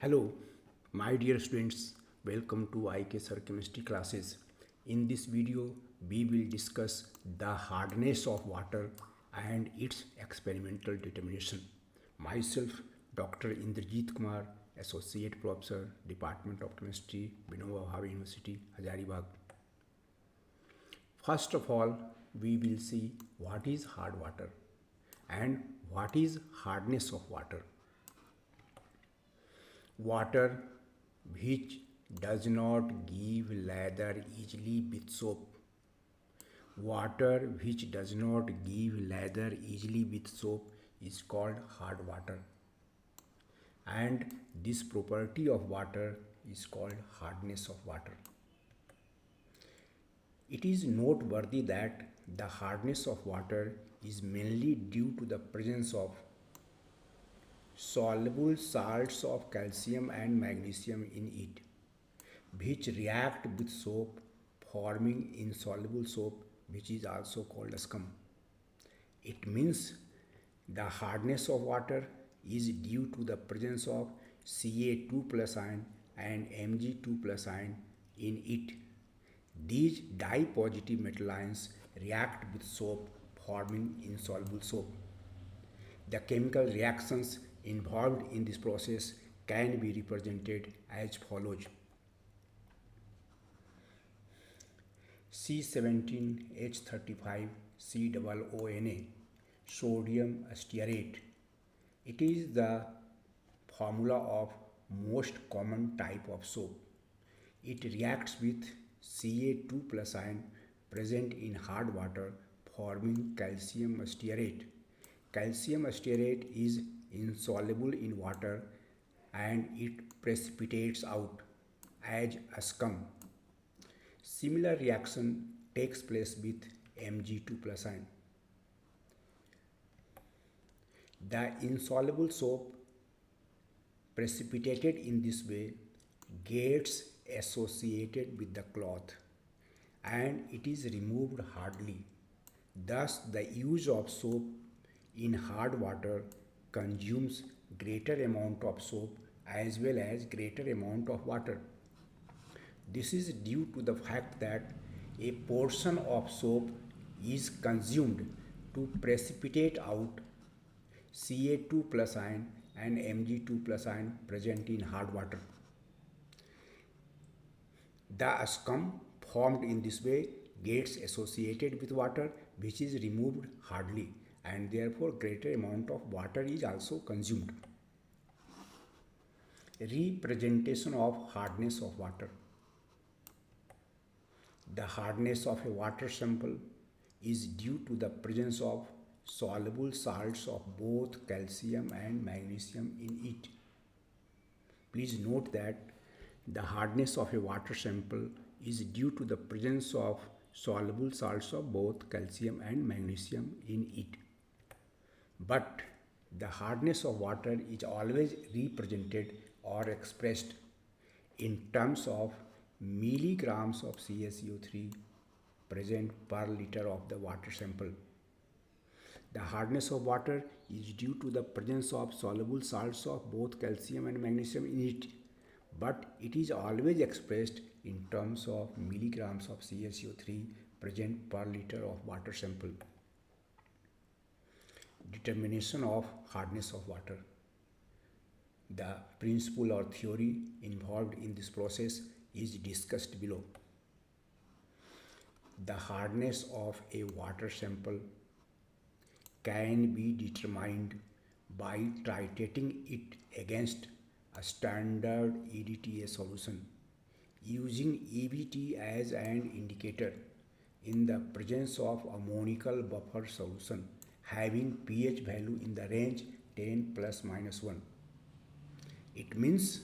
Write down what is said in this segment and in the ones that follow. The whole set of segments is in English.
Hello, my dear students. Welcome to IK Sir Chemistry classes. In this video, we will discuss the hardness of water and its experimental determination. Myself, Dr. Indrajit Kumar, Associate Professor, Department of Chemistry, Vinoba Bhave University, Hazaribagh. First of all, we will see what is hard water and what is hardness of water. Water which does not give lather easily with soap. Water which does not give lather easily with soap is called hard water. And this property of water is called hardness of water. It is noteworthy that the hardness of water is mainly due to the presence of soluble salts of calcium and magnesium in it, which react with soap, forming insoluble soap, which is also called scum. It means the hardness of water is due to the presence of Ca2 plus ion and Mg2 plus ion in it. These di-positive metal ions react with soap, forming insoluble soap. The chemical reactions involved in this process can be represented as follows. C17H35 COONA, sodium stearate. It is the formula of most common type of soap. It reacts with Ca2 plus ion present in hard water, forming calcium stearate. Calcium stearate is insoluble in water and it precipitates out as a scum. Similar reaction takes place with Mg2 plus ion. The insoluble soap precipitated in this way gets associated with the cloth and it is removed hardly. Thus, the use of soap in hard water consumes greater amount of soap as well as greater amount of water. This is due to the fact that a portion of soap is consumed to precipitate out Ca2 plus ion and Mg2 plus ion present in hard water. The scum formed in this way gets associated with water, which is removed hardly, and therefore greater amount of water is also consumed. Representation of hardness of water. The hardness of a water sample is due to the presence of soluble salts of both calcium and magnesium in it. Please note that the hardness of a water sample is due to the presence of soluble salts of both calcium and magnesium in it. But the hardness of water is always represented or expressed in terms of milligrams of CaCO3 present per liter of the water sample. The hardness of water is due to the presence of soluble salts of both calcium and magnesium in it, but it is always expressed in terms of milligrams of CaCO3 present per liter of water sample. Determination of hardness of water. The principle or theory involved in this process is discussed below. The hardness of a water sample can be determined by titrating it against a standard EDTA solution using EBT as an indicator in the presence of ammonical buffer solution having pH value in the range 10 plus minus 1. It means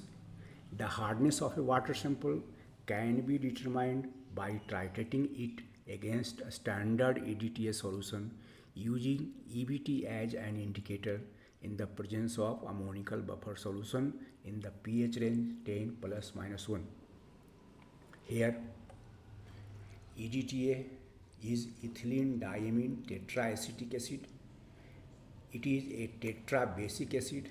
the hardness of a water sample can be determined by titrating it against a standard EDTA solution using EBT as an indicator in the presence of ammonical buffer solution in the pH range 10 plus minus 1. Here, EDTA is ethylene diamine tetraacetic acid. It is a tetrabasic acid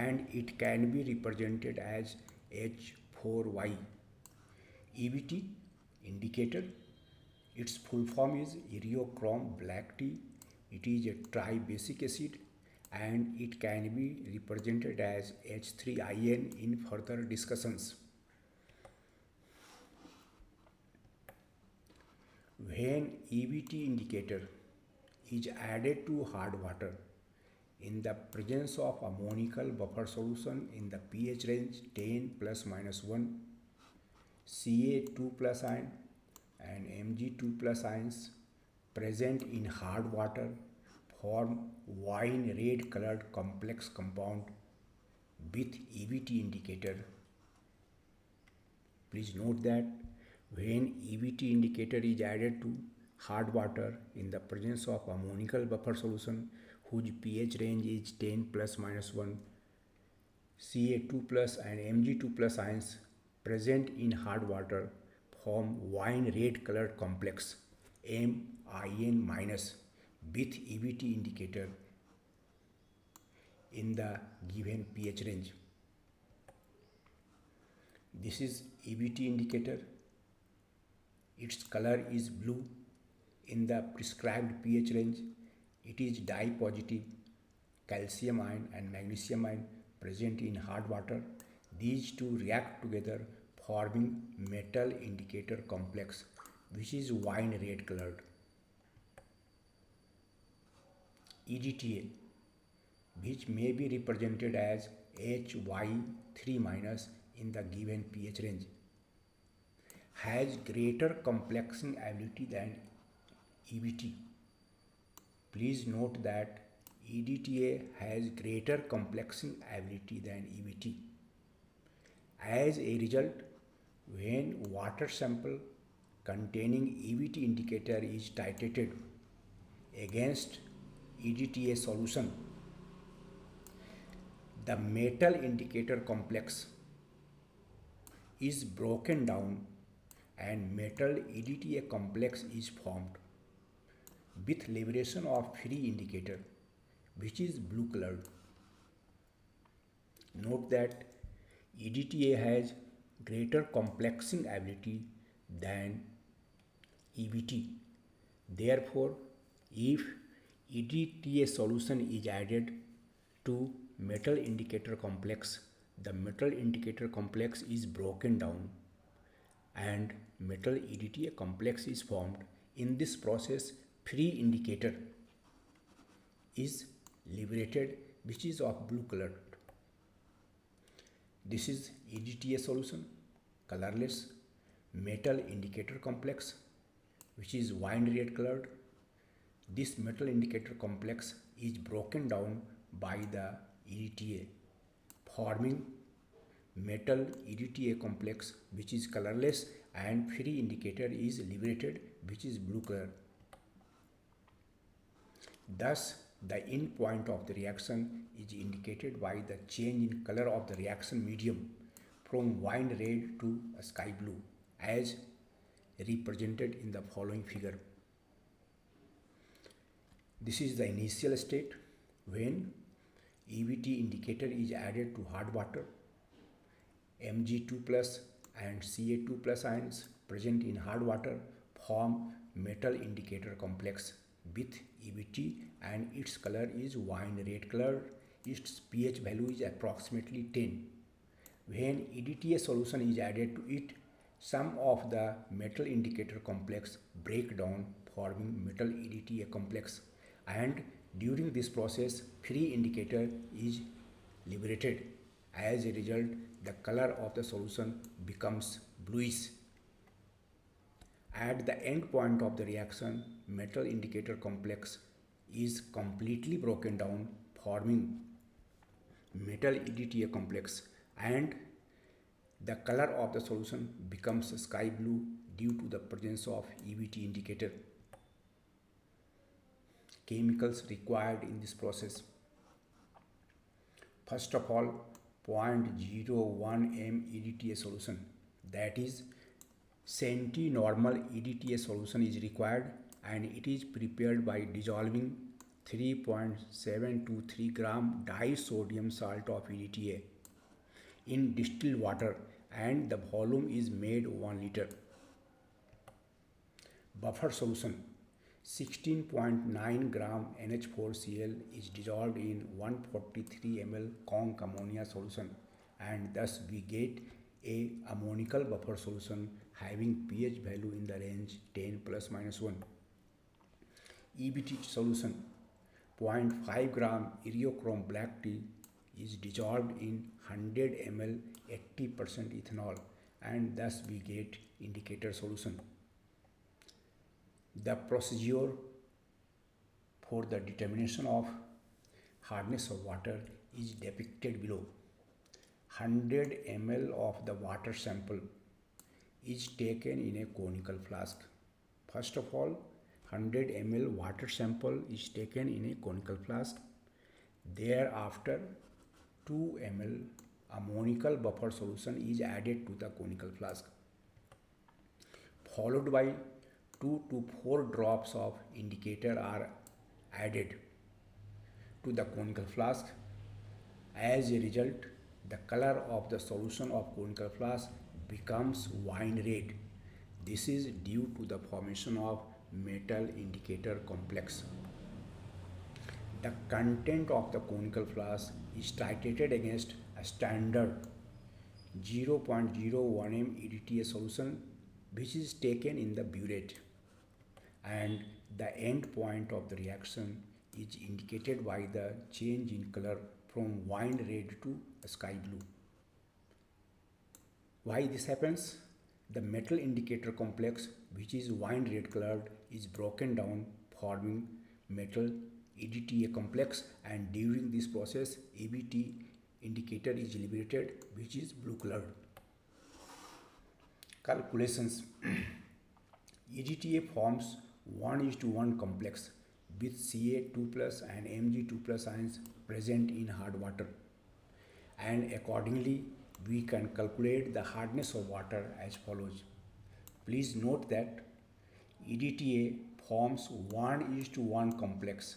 and it can be represented as H4Y. EBT indicator, its full form is eriochrome black tea. It is a tribasic acid and it can be represented as H3IN in further discussions. When EBT indicator is added to hard water in the presence of ammoniacal buffer solution in the pH range 10 plus minus 1, Ca2 plus ion and Mg2 plus ions present in hard water form wine red colored complex compound with EBT indicator. Please note that when EBT indicator is added to hard water in the presence of ammoniacal buffer solution whose pH range is 10 plus minus 1, Ca2 plus and Mg2 plus ions present in hard water form wine red colored complex MIN minus with EBT indicator in the given pH range. This is EBT indicator. Its color is blue. In the prescribed pH range, it is dye positive calcium ion and magnesium ion present in hard water. These two react together forming metal indicator complex which is wine red colored. EDTA, which may be represented as HY3 minus in the given pH range, has greater complexing ability than EBT. Please note that EDTA has greater complexing ability than EBT. As a result, when water sample containing EBT indicator is titrated against EDTA solution, the metal indicator complex is broken down and metal EDTA complex is formed with liberation of free indicator which is blue colored. Note that EDTA has greater complexing ability than EBT. Therefore, if EDTA solution is added to metal indicator complex, the metal indicator complex is broken down and metal EDTA complex is formed. In this process, free indicator is liberated which is of blue color. This is EDTA solution, colorless, metal indicator complex which is wine red colored. This metal indicator complex is broken down by the EDTA, forming metal EDTA complex which is colorless and free indicator is liberated which is blue color. Thus, the end point of the reaction is indicated by the change in color of the reaction medium from wine red to sky blue as represented in the following figure. This is the initial state when EBT indicator is added to hard water. Mg2 plus and Ca2 plus ions present in hard water form metal indicator complex with EBT and its color is wine red color. Its pH value is approximately 10. When EDTA solution is added to it, some of the metal indicator complex break down forming metal EDTA complex, and during this process free indicator is liberated. As a result, the color of the solution becomes bluish. At the end point of the reaction, metal indicator complex is completely broken down forming metal EDTA complex and the color of the solution becomes sky blue due to the presence of EBT indicator. Chemicals required in this process. First of all, 0.01 m EDTA solution, that is centinormal EDTA solution is required, and it is prepared by dissolving 3.723 gram disodium salt of EDTA in distilled water, and the volume is made 1 liter. Buffer solution: 16.9 gram NH4Cl is dissolved in 143 ml conc ammonia solution, and thus we get a ammonical buffer solution having pH value in the range 10 plus minus 1. EBT solution: 0.5 gram Eriochrome black tea is dissolved in 100 ml 80% ethanol, and thus we get indicator solution. The procedure for the determination of hardness of water is depicted below. 100 ml of the water sample is taken in a conical flask. First of all, 100 ml water sample is taken in a conical flask. Thereafter, 2 ml ammonical buffer solution is added to the conical flask, followed by 2 to 4 drops of indicator are added to the conical flask. As a result, the color of the solution of conical flask becomes wine red. This is due to the formation of metal indicator complex. The content of the conical flask is titrated against a standard 0.01 m EDTA solution, which is taken in the burette, and the end point of the reaction is indicated by the change in color from wine red to sky blue. Why this happens? The metal indicator complex, which is wine red colored, is broken down, forming metal EDTA complex, and during this process EBT indicator is liberated, which is blue colored. Calculations: EDTA forms 1:1 complex with Ca2 plus and Mg2 plus ions present in hard water, and accordingly we can calculate the hardness of water as follows. Please note that EDTA forms 1:1 complex.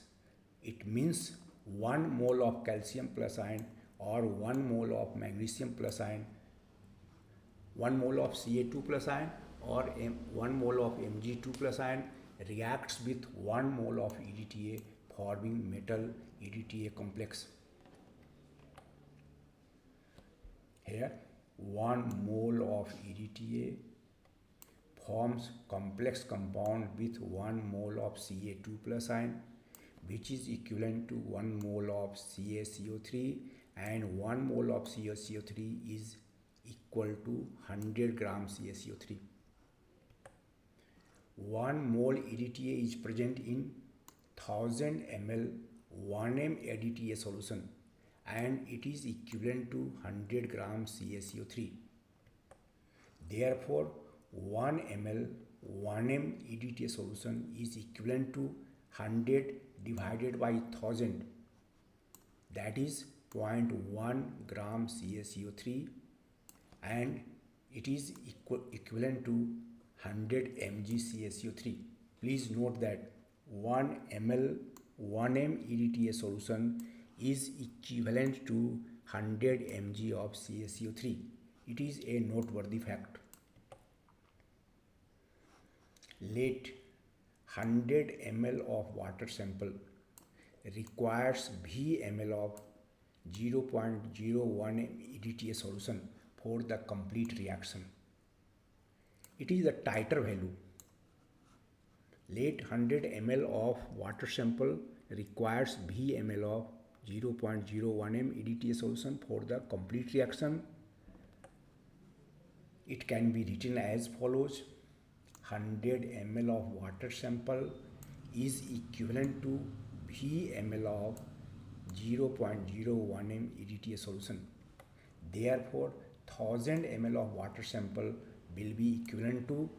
It means 1 mole of calcium plus ion or 1 mole of magnesium plus ion, 1 mole of Ca2 plus ion or 1 mole of Mg2 plus ion reacts with 1 mole of EDTA, forming metal EDTA complex. Here 1 mole of EDTA forms complex compound with 1 mole of Ca2 plus ion, which is equivalent to 1 mole of CaCO3, and 1 mole of CaCO3 is equal to 100 gram CaCO3. 1 mole EDTA is present in 1000 ml 1m EDTA solution, and it is equivalent to 100 gram CaCO3. Therefore, 1 ml 1m EDTA solution is equivalent to 100 divided by 1000, that is 0.1 gram CaCO3, and it is equivalent to 100 mg CaCO3. Please note that 1 ml 1m EDTA solution is equivalent to 100 mg of CaCO3. It is a noteworthy fact. Let 100 ml of water sample requires V ml of 0.01 m EDTA solution for the complete reaction. It is the titer value. Let 100 ml of water sample requires V ml of 0.01 m EDTA solution for the complete reaction. It can be written as follows: 100 ml of water sample is equivalent to V ml of 0.01 m EDTA solution. Therefore, 1000 ml of water sample will be equivalent to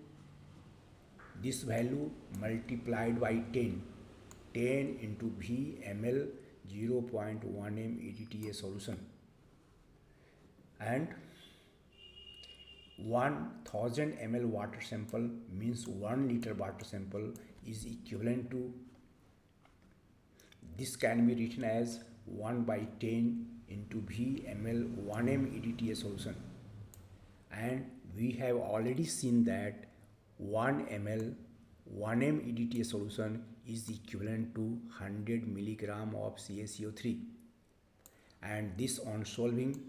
this value multiplied by 10 into V ml 0.1 m EDTA solution, and 1000 ml water sample means 1 liter water sample is equivalent to This can be written as 1 by 10 into V ml 1m EDTA solution. And we have already seen that 1 ml 1m EDTA solution is equivalent to 100 milligram of CaCO3, and this on solving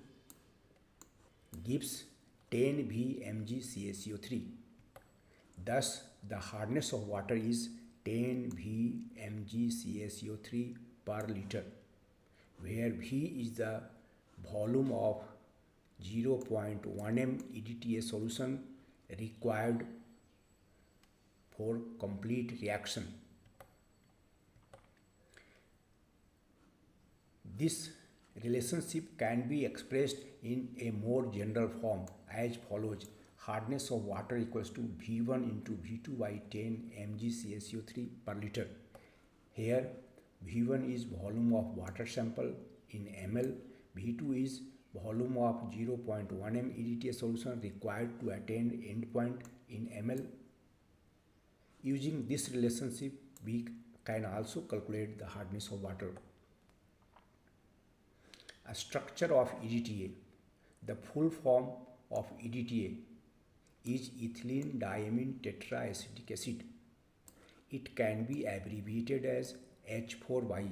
gives 10 vmg CaCO3. Thus, the hardness of water is 10 vmg CaCO3 per liter, where V is the volume of 0.1m EDTA solution required for complete reaction. This relationship can be expressed in a more general form as follows: hardness of water equals to V1 into V2 by 10 mg CaCO3 per liter. Here V1 is volume of water sample in ml, V2 is volume of 0.1m EDTA solution required to attain endpoint in ml. Using this relationship, we can also calculate the hardness of water. A structure of EDTA. The full form of EDTA is ethylene diamine tetraacetic acid. It can be abbreviated as H4Y.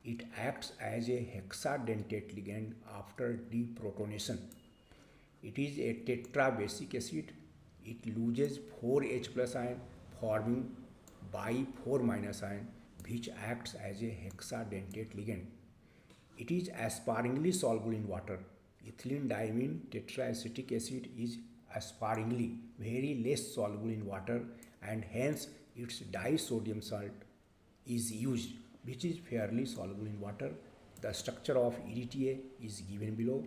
It acts as a hexadentate ligand after deprotonation. It is a tetrabasic acid. It loses 4H plus ion, forming by 4 minus ion, which acts as a hexadentate ligand. It is sparingly soluble in water. Ethylene diamine tetraacetic acid is sparingly, very less soluble in water, and hence its disodium salt is used, which is fairly soluble in water. The structure of EDTA is given below.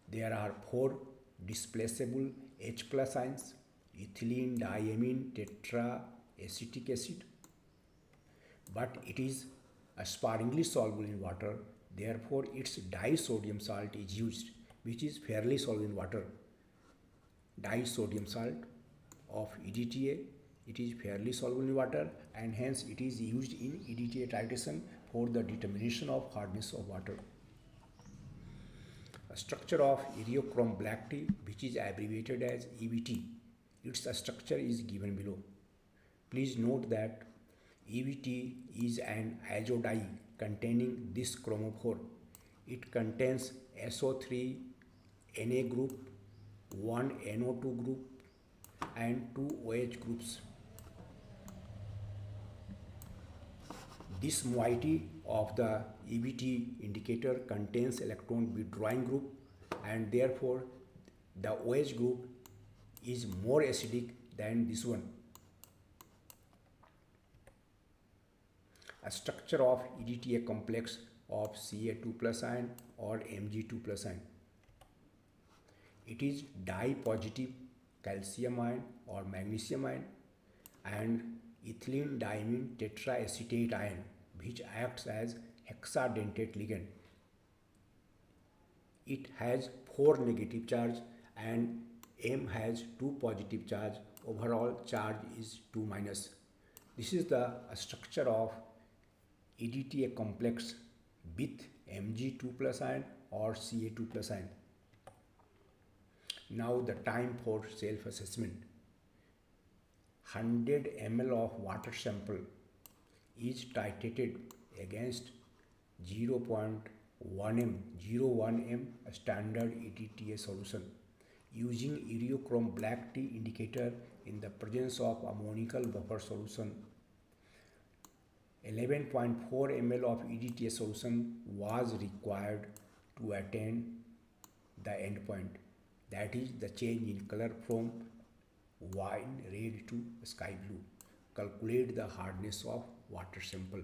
There are 4 displaceable H plus ions: ethylene diamine tetraacetic acid, but it is sparingly soluble in water, therefore its disodium salt is used, which is fairly soluble in water. Disodium salt of EDTA, it is fairly soluble in water, and hence it is used in EDTA titration for the determination of hardness of water. A structure of eriochrome black tea, which is abbreviated as EBT. Its structure is given below. Please note that EBT is an azodye containing this chromophore. It contains SO3 Na group, 1 NO2 group, and 2 OH groups. This moiety of the EBT indicator contains electron withdrawing group, and therefore the OH group is more acidic than this one. A structure of EDTA complex of Ca2 plus ion or Mg2 plus ion. It is di-positive calcium ion or magnesium ion and ethylene diamine tetraacetate ion, which acts as hexadentate ligand. It has 4 negative charge and M has 2 positive charge. Overall charge is 2 minus. This is the structure of EDTA complex with Mg2 plus ion or Ca2 plus ion. Now the time for self-assessment. 100 ml of water sample is titrated against 0.1m standard EDTA solution using eriochrome black tea indicator in the presence of ammoniacal buffer solution. 11.4 ml of EDTA solution was required to attain the endpoint, that is the change in color from wine red to sky blue. Calculate the hardness of water sample.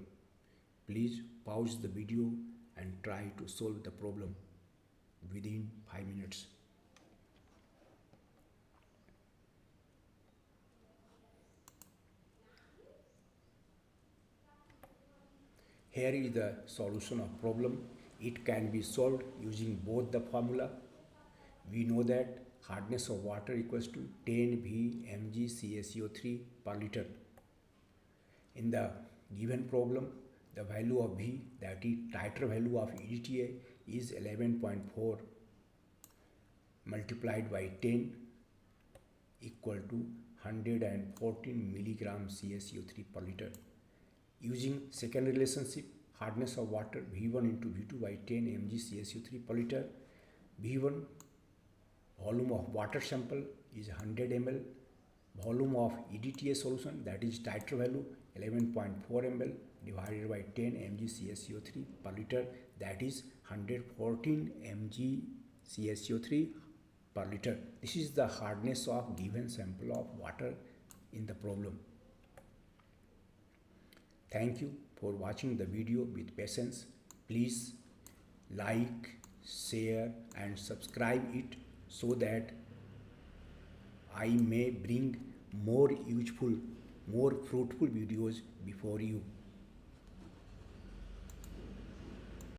Please pause the video and try to solve the problem within 5 minutes. Here is the solution of problem. It can be solved using both the formula. We know that hardness of water equals to 10 vmg CaCO3 per liter. In the Given problem, the value of V, that is titer value of EDTA, is 11.4 multiplied by 10 equal to 114 milligram CaCO3 per liter. Using second relationship, hardness of water V1 into V2 by 10 mg CaCO3 per liter. V1 volume of water sample is 100 ml. Volume of EDTA solution, that is titer value 11.4 ml divided by 10 mg CaCO3 per liter, that is 114 mg CaCO3 per liter. This is the hardness of given sample of water in the problem. Thank you for watching the video with patience. Please like, share and subscribe it so that I may bring more useful, more fruitful videos before you.